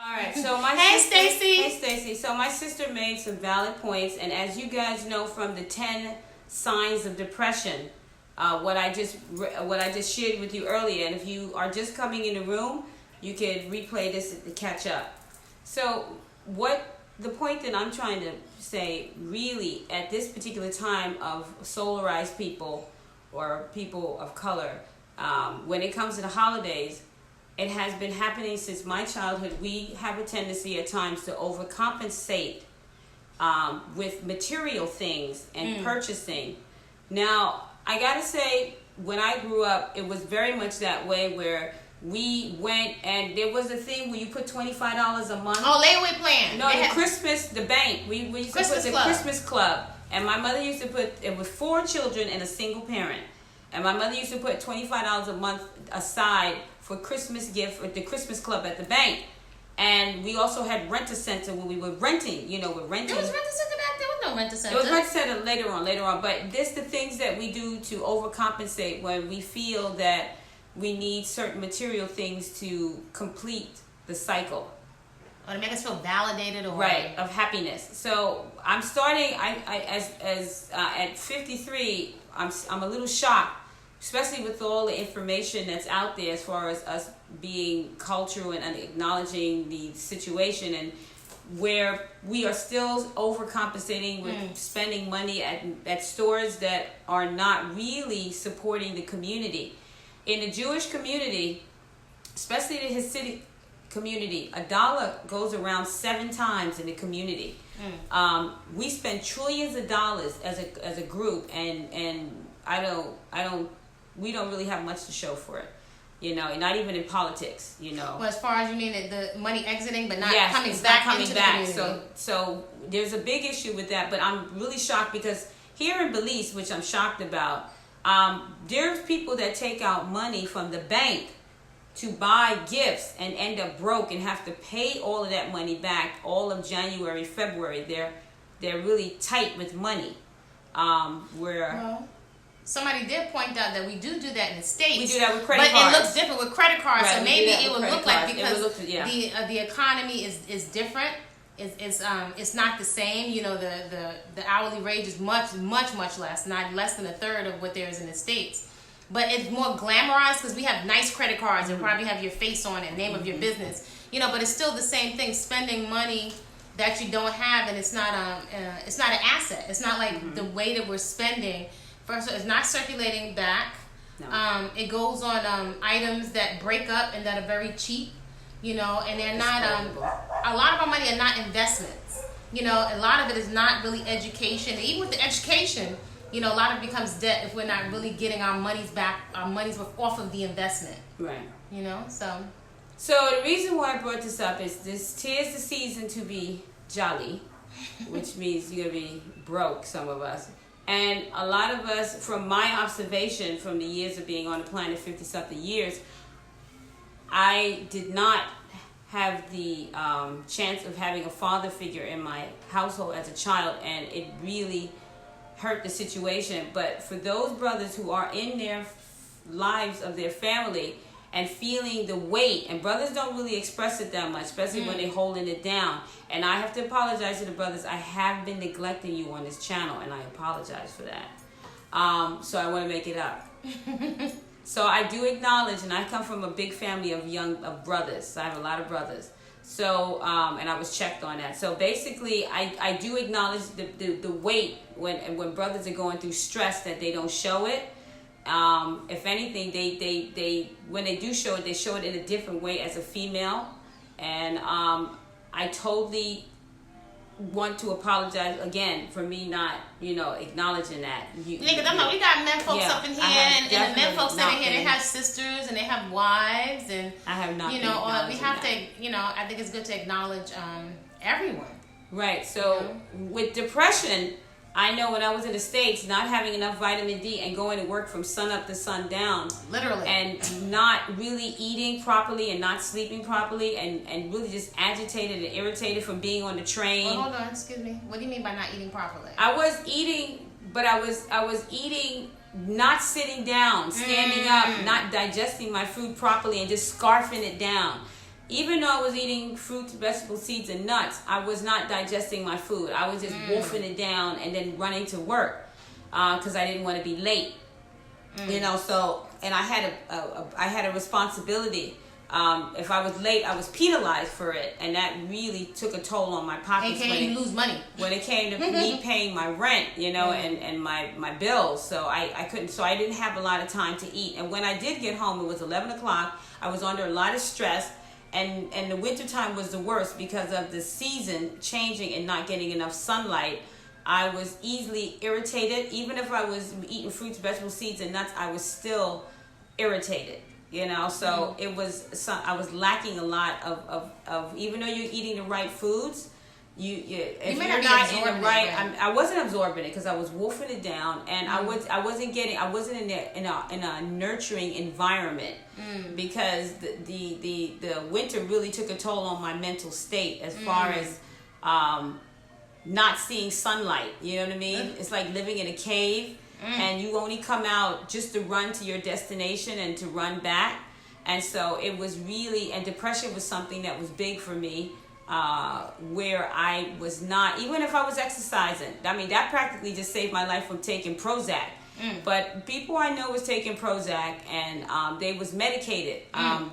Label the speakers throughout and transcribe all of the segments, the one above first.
Speaker 1: All right, so my
Speaker 2: Hey,
Speaker 1: sister,
Speaker 2: Stacy.
Speaker 1: Hey, Stacy. So my sister made some valid points, and as you guys know from the 10 signs of depression, what I just shared with you earlier, and if you are just coming in the room, you could replay this to catch up. So what the point that I'm trying to say, really, at this particular time of solarized people or people of color, when it comes to the holidays. It has been happening since my childhood. We have a tendency at times to overcompensate with material things and purchasing. Now, I gotta say, when I grew up, it was very much that way where we went and there was a thing where you put $25 a month.
Speaker 2: Oh, layaway plan.
Speaker 1: No, the bank. We used
Speaker 2: Christmas
Speaker 1: to put the
Speaker 2: Club.
Speaker 1: Christmas Club. And my mother used to put, it was 4 children and a single parent. And my mother used to put $25 a month aside for Christmas gift at the Christmas Club at the bank. And we also had Rent-A-Center when we were renting, we're renting.
Speaker 2: There was Rent-A-Center back there? Was no Rent-A-Center.
Speaker 1: It was Rent-A-Center later on. But this the things that we do to overcompensate when we feel that we need certain material things to complete the cycle.
Speaker 2: Or to make us feel validated or...
Speaker 1: Right, of happiness. So I'm starting, at 53, I'm a little shocked, especially with all the information that's out there as far as us being cultural and acknowledging the situation, and where we are still overcompensating with spending money at stores that are not really supporting the community. In the Jewish community, especially the Hasidic community, $1 goes around 7 times in the community. We spend trillions of dollars as a group, and we don't really have much to show for it, not even in politics,
Speaker 2: Well, as far as you mean the money exiting, but not
Speaker 1: yes,
Speaker 2: coming
Speaker 1: it's
Speaker 2: back
Speaker 1: not coming
Speaker 2: into
Speaker 1: back.
Speaker 2: the community.
Speaker 1: So there's a big issue with that, but I'm really shocked because here in Belize, which I'm shocked about, there's people that take out money from the bank to buy gifts and end up broke and have to pay all of that money back all of January, February. They're really tight with money.
Speaker 2: Well, somebody did point out that we do that in the States.
Speaker 1: We do that with credit cards.
Speaker 2: But it looks different with credit cards.
Speaker 1: Right,
Speaker 2: so maybe it would
Speaker 1: credit
Speaker 2: look like
Speaker 1: cards.
Speaker 2: because the economy is different. It's not the same. The hourly wage is much less, not less than a third of what there is in the States. But it's more glamorized because we have nice credit cards and probably have your face on it, name of your business. But it's still the same thing, spending money that you don't have, and it's not an asset. It's not like the way that we're spending. First of all, it's not circulating back. No. It goes on items that break up and that are very cheap, and they're not. A lot of our money are not investments. A lot of it is not really education. And even with the education, a lot of it becomes debt if we're not really getting our monies back, our money's worth off of the investment.
Speaker 1: Right.
Speaker 2: So
Speaker 1: the reason why I brought this up is tis the season to be jolly, which means you're going to be broke, some of us. And a lot of us, from my observation from the years of being on the planet, 50-something years, I did not have the chance of having a father figure in my household as a child, and it really hurt the situation. But for those brothers who are in their lives of their family and feeling the weight, and brothers don't really express it that much, especially when they're holding it down. And I have to apologize to the brothers. I have been neglecting you on this channel, and I apologize for that. So I want to make it up. So I do acknowledge, and I come from a big family of brothers. So I have a lot of brothers. So, and I was checked on that. So basically, I do acknowledge the weight when brothers are going through stress, that they don't show it. If anything, they when they do show it, they show it in a different way as a female. And I totally want to apologize again for me not, acknowledging that.
Speaker 2: We got men folks up in here, and the men folks that are here, they have sisters and they have wives, and
Speaker 1: I have not.
Speaker 2: we have to. I think it's good to acknowledge everyone.
Speaker 1: Right. So with depression, I know when I was in the States, not having enough vitamin D and going to work from sun up to sundown.
Speaker 2: Literally.
Speaker 1: And not really eating properly and not sleeping properly, and really just agitated and irritated from being on the train.
Speaker 2: Well, hold on, excuse me. What do you mean by not eating properly?
Speaker 1: I was eating, but I was eating not sitting down, standing up, not digesting my food properly, and just scarfing it down. even though I was eating fruits, vegetables, seeds, and nuts, I was not digesting my food. I was just wolfing it down and then running to work because I didn't want to be late. You know, so, and I had a responsibility. If I was late, I was penalized for it, and that really took a toll on my pockets.
Speaker 2: AKA you lose money.
Speaker 1: When it came to me paying my rent, you know, and my bills. So I couldn't, so I didn't have a lot of time to eat. And when I did get home, it was 11 o'clock. I was under a lot of stress, and the wintertime was the worst because of the season changing and not getting enough sunlight. I was easily irritated. Even if I was eating fruits, vegetables, seeds, and nuts, I was still irritated. You know, so it was. I was lacking a lot of even though you're eating the right foods, if you're not in the right. I wasn't absorbing it because I was wolfing it down, and I wasn't in a nurturing environment because the winter really took a toll on my mental state as far as not seeing sunlight. You know what I mean? It's like living in a cave. And you only come out just to run to your destination and to run back. And so it was really, and depression was something that was big for me, where I was not, even if I was exercising. I mean, that practically just saved my life from taking Prozac. But people I know was taking Prozac, and they was medicated.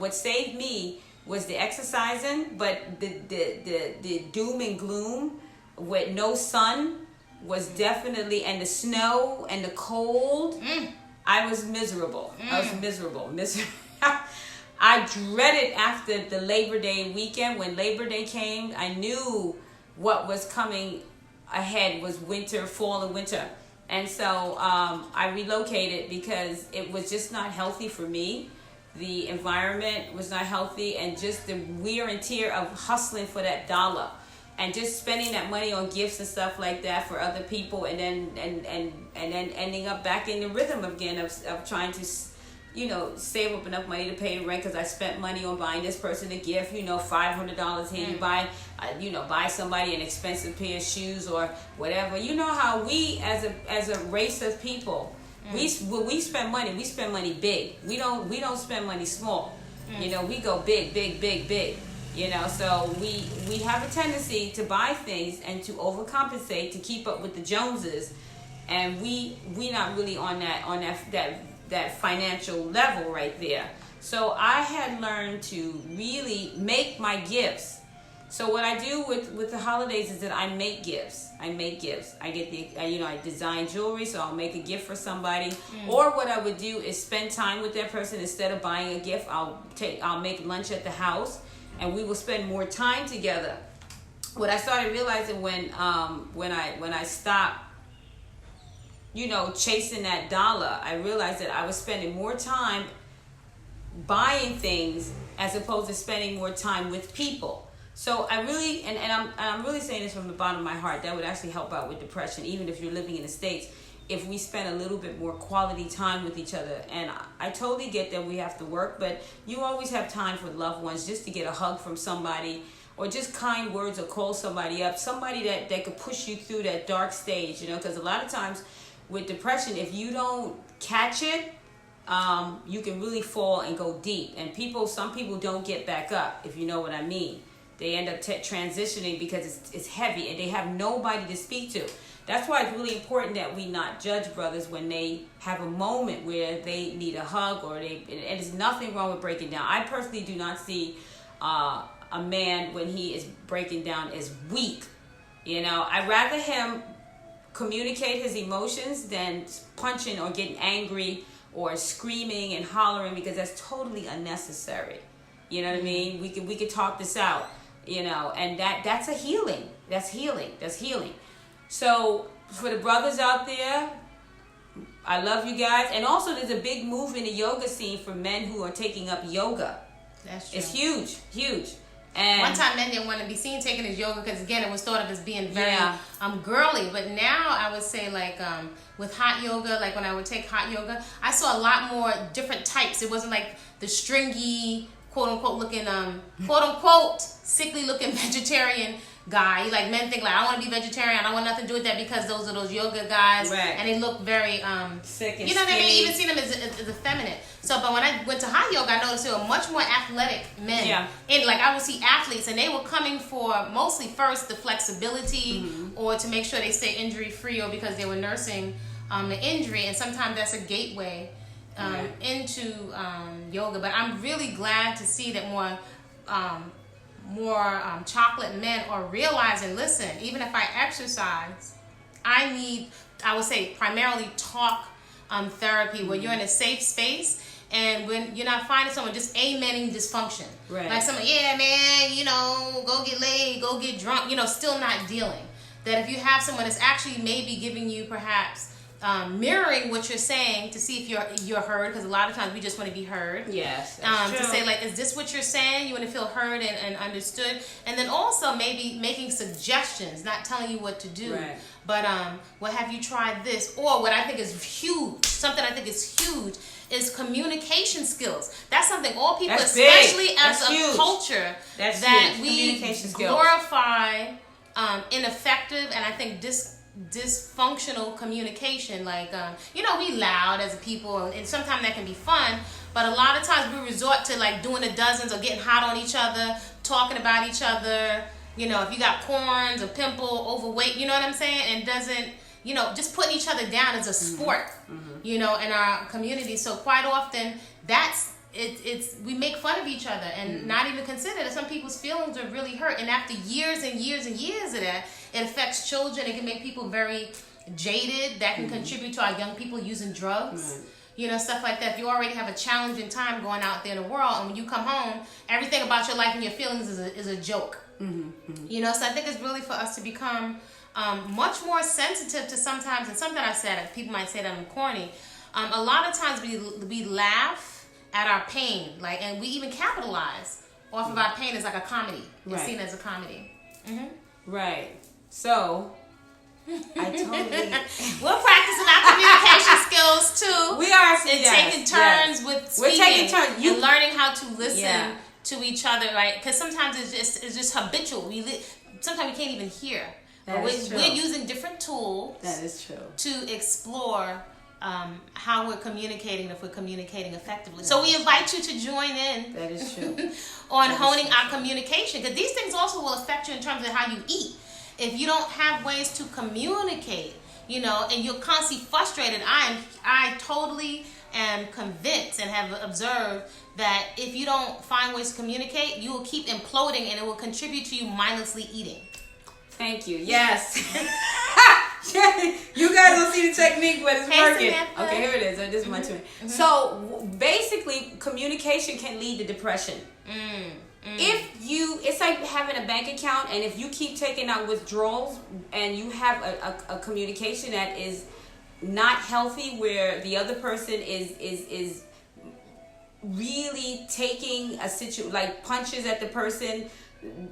Speaker 1: What saved me was the exercising, but the doom and gloom with no sun was definitely, and the snow and the cold, I was miserable. I was miserable. I dreaded after the Labor Day weekend. When Labor Day came, I knew what was coming ahead was winter, fall and winter. And so I relocated because it was just not healthy for me. The environment was not healthy, and just the wear and tear of hustling for that dollar. And just spending that money on gifts and stuff like that for other people, and then ending up back in the rhythm again of trying to, you know, save up enough money to pay the rent because I spent money on buying this person a gift. You know, $500 here. You buy somebody an expensive pair of shoes or whatever. You know how we as a race of people, when we spend money big. We don't spend money small. You know, we go big, big, big, big. You know, so we have a tendency to buy things and to overcompensate to keep up with the Joneses, and we not really on that financial level right there. So I had learned to really make my gifts. So what I do with the holidays is that I make gifts. I get I design jewelry, so I'll make a gift for somebody. Or what I would do is spend time with that person instead of buying a gift. I'll make lunch at the house. And we will spend more time together. What I started realizing when I stopped, you know, chasing that dollar, I realized that I was spending more time buying things as opposed to spending more time with people. So I really, and I'm really saying this from the bottom of my heart, that would actually help out with depression, even if you're living in the States, if we spend a little bit more quality time with each other. And I totally get that we have to work, but you always have time for loved ones, just to get a hug from somebody, or just kind words, or call somebody up, somebody that could push you through that dark stage, you know, because a lot of times with depression, if you don't catch it, you can really fall and go deep. And some people don't get back up, if you know what I mean. They end up transitioning because it's heavy and they have nobody to speak to. That's why it's really important that we not judge brothers when they have a moment where they need a hug, and there's nothing wrong with breaking down. I personally do not see a man when he is breaking down as weak. You know, I'd rather him communicate his emotions than punching or getting angry or screaming and hollering, because that's totally unnecessary. You know what I mean? We could talk this out, you know, and that's a healing. That's healing. So for the brothers out there, I love you guys. And also there's a big move in the yoga scene for men who are taking up yoga.
Speaker 2: That's true.
Speaker 1: It's huge. And
Speaker 2: one time men didn't want to be seen taking his yoga because, again, it was thought of as being very girly. But now I would say, like, with hot yoga, like when I would take hot yoga, I saw a lot more different types. It wasn't like the stringy, quote-unquote looking, quote-unquote sickly looking vegetarian guy. Like, men think, like, I want to be vegetarian, I don't want nothing to do with that, because those are those yoga guys,
Speaker 1: right,
Speaker 2: and they look very
Speaker 1: sick and
Speaker 2: you know what I mean,
Speaker 1: skinny.
Speaker 2: even see them as effeminate. So but when I went to hot yoga, I noticed there were much more athletic men.
Speaker 1: Yeah.
Speaker 2: And like I would see athletes, and they were coming for mostly first the flexibility, or to make sure they stay injury free, or because they were nursing the injury, and sometimes that's a gateway into yoga. But I'm really glad to see that more chocolate men are realizing, listen, even if I exercise, I need, I would say, primarily talk therapy, where you're in a safe space, and when you're not finding someone just amening dysfunction.
Speaker 1: Right.
Speaker 2: Like someone, yeah, man, you know, go get laid, go get drunk, you know, still not dealing. That if you have someone that's actually maybe giving you perhaps mirroring what you're saying to see if you're heard, because a lot of times we just want to be heard.
Speaker 1: Yes. That's
Speaker 2: To
Speaker 1: true.
Speaker 2: say, like, is this what you're saying? You want to feel heard and understood, and then also maybe making suggestions, not telling you what to do.
Speaker 1: Right.
Speaker 2: But well, have you tried this? Or what I think is huge, something I think is huge, is communication skills. That's something all people,
Speaker 1: That's big.
Speaker 2: especially as
Speaker 1: That's
Speaker 2: a
Speaker 1: huge.
Speaker 2: culture,
Speaker 1: That's
Speaker 2: that
Speaker 1: huge.
Speaker 2: we
Speaker 1: Communication skills.
Speaker 2: glorify ineffective and I think dysfunctional communication. Like, you know, we loud as a people, and sometimes that can be fun, but a lot of times we resort to like doing the dozens or getting hot on each other, talking about each other. You know, if you got corns, a pimple, overweight, you know what I'm saying? And doesn't, you know, just putting each other down as a sport, you know, in our community. So quite often that's, it's we make fun of each other and not even consider that some people's feelings are really hurt. And after years and years and years of that, it affects children. It can make people very jaded. That can contribute to our young people using drugs. You know, stuff like that. If you already have a challenging time going out there in the world, and when you come home, everything about your life and your feelings is a joke. You know, so I think it's really for us to become much more sensitive to sometimes, and something I said, people might say that I'm corny, a lot of times we laugh at our pain, like, and we even capitalize off of our pain as like a comedy. It's seen as a comedy.
Speaker 1: Right. So, I totally...
Speaker 2: We're practicing our communication skills too.
Speaker 1: We are,
Speaker 2: And
Speaker 1: yes,
Speaker 2: taking turns with speaking.
Speaker 1: We're taking turns.
Speaker 2: And learning how to listen
Speaker 1: Yeah.
Speaker 2: to each other, right? Because sometimes it's just habitual. Sometimes we can't even hear.
Speaker 1: That
Speaker 2: But
Speaker 1: is true.
Speaker 2: we're using different tools
Speaker 1: That is true.
Speaker 2: to explore how we're communicating, if we're communicating effectively. So we invite you to join in
Speaker 1: That is true.
Speaker 2: on honing our communication, because these things also will affect you in terms of how you eat. If you don't have ways to communicate, you know, and you're constantly frustrated, I totally am convinced and have observed that if you don't find ways to communicate, you will keep imploding, and it will contribute to you mindlessly eating.
Speaker 1: Thank you. Yes. You guys don't see the technique, but it's
Speaker 2: Hey,
Speaker 1: working.
Speaker 2: Samantha.
Speaker 1: Okay, here it is. This is my turn. So basically, communication can lead to depression. If you, it's like having a bank account, and if you keep taking out withdrawals, and you have a communication that is not healthy, where the other person is really taking a like punches at the person,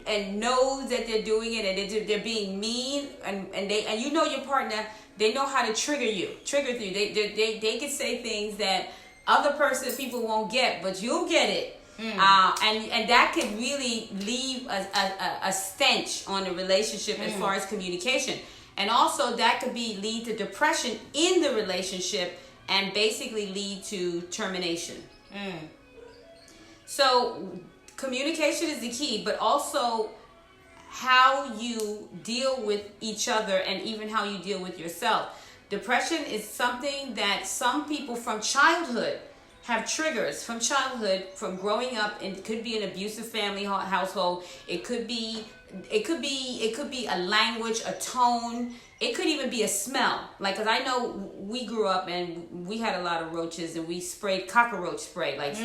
Speaker 1: and knows that they're doing it, and they're being mean, and you know your partner, they know how to trigger you. They can say things that other people won't get, but you'll get it. And that could really leave a stench on the relationship as far as communication. And also that could lead to depression in the relationship, and basically lead to termination. So communication is the key, but also how you deal with each other, and even how you deal with yourself. Depression is something that some people from childhood have triggers from childhood, from growing up, and it could be an abusive family household. It could be a language, a tone. It could even be a smell. Like, cause I know we grew up and we had a lot of roaches, and we sprayed cockroach spray, like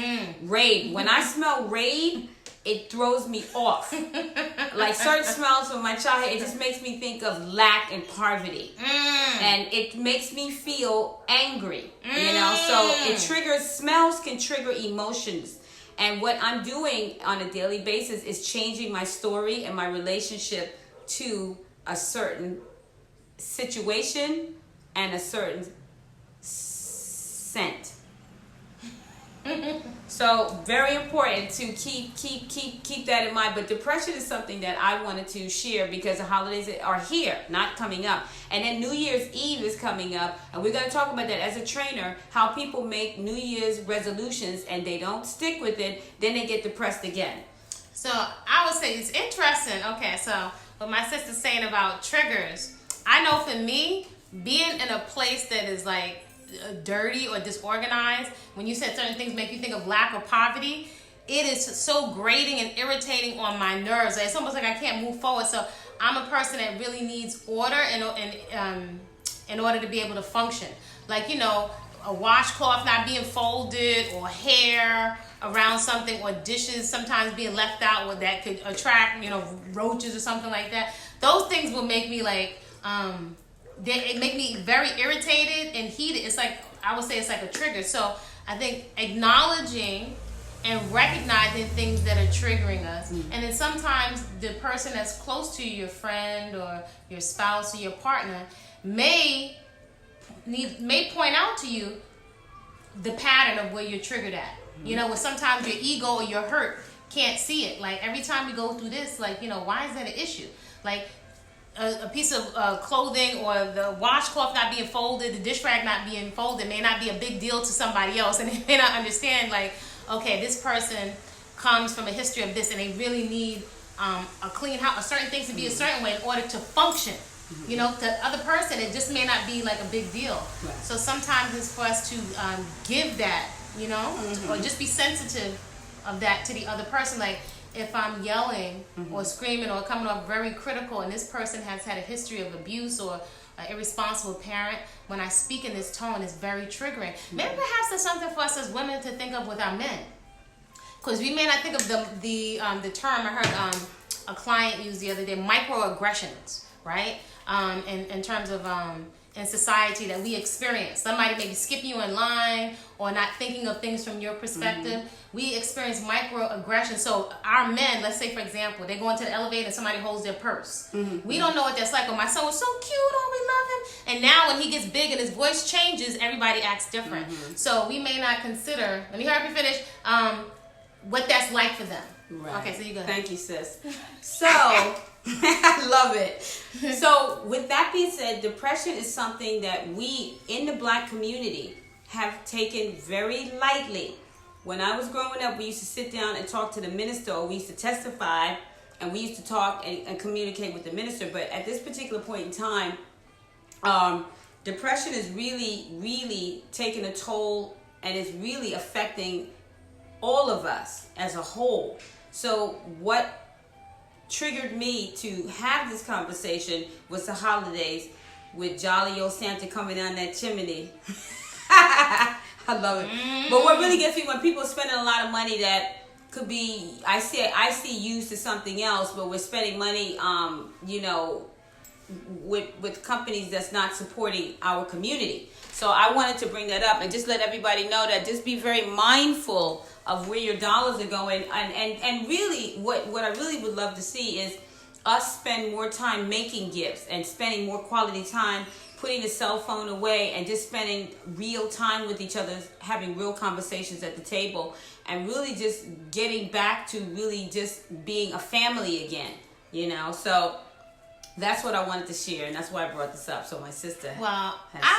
Speaker 1: Raid. When I smell Raid, it throws me off. Like certain smells from my childhood, it just makes me think of lack and poverty. And it makes me feel angry, you know? So smells can trigger emotions. And what I'm doing on a daily basis is changing my story and my relationship to a certain situation and a certain scent. So very important to keep that in mind. But depression is something that I wanted to share because the holidays are here, not coming up. And then New Year's Eve is coming up, and we're going to talk about that as a trainer, how people make New Year's resolutions and they don't stick with it, then they get depressed again.
Speaker 2: So I would say it's interesting. Okay, so what my sister's saying about triggers, I know for me, being in a place that is like dirty or disorganized, when you said certain things make you think of lack or poverty, it is so grating and irritating on my nerves. It's almost like I can't move forward. So I'm a person that really needs order in order to be able to function. Like, you know, a washcloth not being folded, or hair around something, or dishes sometimes being left out, where that could attract, you know, roaches or something like that. Those things will make me like it make me very irritated and heated. It's like, I would say it's like a trigger. So I think acknowledging and recognizing things that are triggering us, and then sometimes the person that's close to you, your friend or your spouse or your partner, may point out to you the pattern of where you're triggered at. You know, where sometimes your ego or your hurt can't see it. Like, every time we go through this, like, you know, why is that an issue? Like, a piece of clothing or the washcloth not being folded, the dish rag not being folded may not be a big deal to somebody else, and they may not understand, like, okay, this person comes from a history of this, and they really need a clean house, or certain things to be a certain way in order to function. You know, to the other person, it just may not be like a big deal.
Speaker 1: Right.
Speaker 2: So sometimes it's for us to give that, you know, or just be sensitive of that to the other person. Like, if I'm yelling or screaming or coming off very critical, and this person has had a history of abuse or an irresponsible parent, when I speak in this tone, it's very triggering. Maybe perhaps there's something for us as women to think of with our men, because we may not think of the term I heard a client use the other day, microaggressions, right? In terms of in society that we experience. Somebody maybe skipping you in line or not thinking of things from your perspective. We experience microaggression. So our men, let's say for example, they go into the elevator and somebody holds their purse. We don't know what that's like. Oh, my son was so cute, oh, we love him. And now when he gets big and his voice changes, everybody acts different. So we may not consider, let me hurry up and finish, what that's like for them.
Speaker 1: Right.
Speaker 2: Okay, so you go ahead.
Speaker 1: Thank you, sis. So, I love it. So, with that being said, depression is something that we in the Black community have taken very lightly. When I was growing up, we used to sit down and talk to the minister, or we used to testify, and we used to talk and communicate with the minister. But at this particular point in time, depression is really, really taking a toll, and is really affecting all of us as a whole. So what triggered me to have this conversation was the holidays with jolly old Santa coming down that chimney. I love it. But what really gets me, when people are spending a lot of money that could be, I see used to something else, but we're spending money, you know, with companies that's not supporting our community. So I wanted to bring that up and just let everybody know that just be very mindful of where your dollars are going, and really what I really would love to see is us spend more time making gifts and spending more quality time putting the cell phone away and just spending real time with each other, having real conversations at the table, and really just getting back to really just being a family again, you know. So that's what I wanted to share, and that's why I brought this up. So my sister,
Speaker 2: Well,
Speaker 1: has